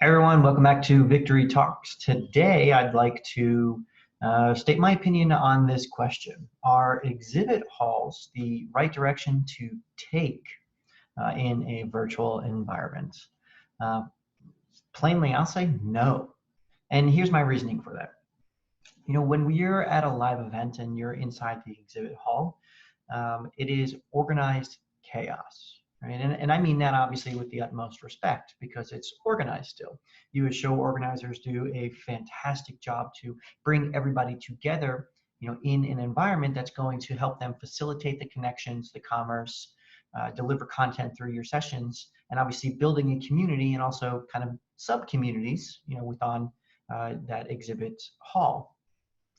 Everyone, welcome back to Victory Talks. Today, I'd like to state my opinion on this question. Are exhibit halls the right direction to take in a virtual environment? Uh, Plainly, I'll say no. And here's my reasoning for that. You know, when we're at a live event and you're inside the exhibit hall, it is organized chaos. Right? And I mean that obviously with the utmost respect because it's organized still. You as show organizers do a fantastic job to bring everybody together, you know, in an environment that's going to help them facilitate the connections, the commerce, deliver content through your sessions, and obviously building a community and also kind of sub-communities, you know, within that exhibit hall.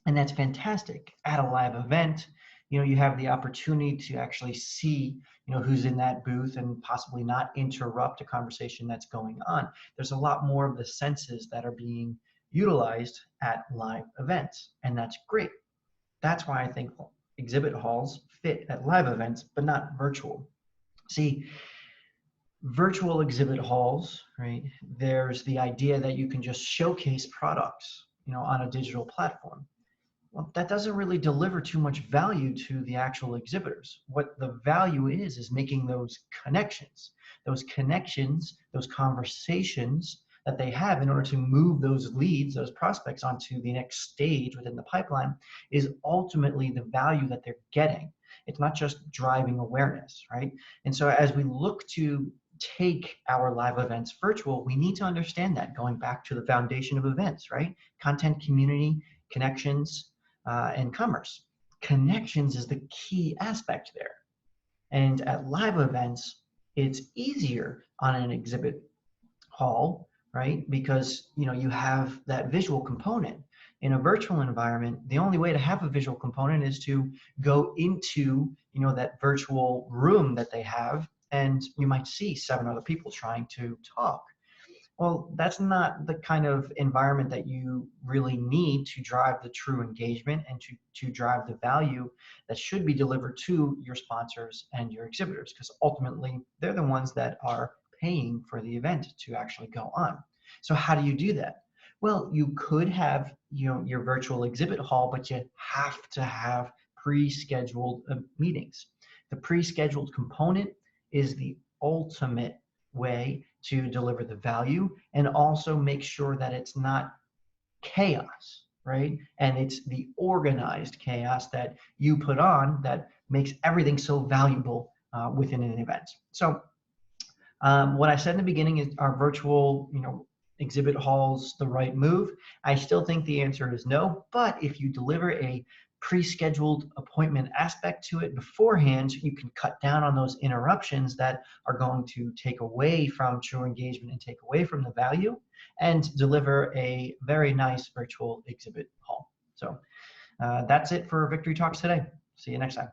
And that's fantastic. At a live event, you know, you have the opportunity to actually see, you know, who's in that booth and possibly not interrupt a conversation that's going on. There's a lot more of the senses that are being utilized at live events, and that's great. That's why I think exhibit halls fit at live events, but not virtual. See, virtual exhibit halls, right? There's the idea that you can just showcase products, you know, on a digital platform. Well, that doesn't really deliver too much value to the actual exhibitors. What the value is making those connections, those conversations that they have in order to move those leads, those prospects onto the next stage within the pipeline is ultimately the value that they're getting. It's not just driving awareness, right? And so as we look to take our live events virtual, we need to understand that going back to the foundation of events, right? Content, community, connections, and commerce. Connections is the key aspect there. And at live events, it's easier on an exhibit hall, right? Because you know you have that visual component. In a virtual environment, the only way to have a visual component is to go into, you know, that virtual room that they have, and you might see 7 other people trying to talk. Well, that's not the kind of environment that you really need to drive the true engagement and to drive the value that should be delivered to your sponsors and your exhibitors, because ultimately they're the ones that are paying for the event to actually go on. So how do you do that? Well, you could have, you know, your virtual exhibit hall, but you have to have pre-scheduled meetings. The pre-scheduled component is the ultimate way to deliver the value and also make sure that it's not chaos, right? And it's the organized chaos that you put on that makes everything so valuable within an event. So what I said in the beginning is, are virtual, you know, exhibit halls the right move? I still think the answer is no, but if you deliver a pre-scheduled appointment aspect to it beforehand, you can cut down on those interruptions that are going to take away from true engagement and take away from the value and deliver a very nice virtual exhibit hall. So that's it for Victory Talks today. See you next time.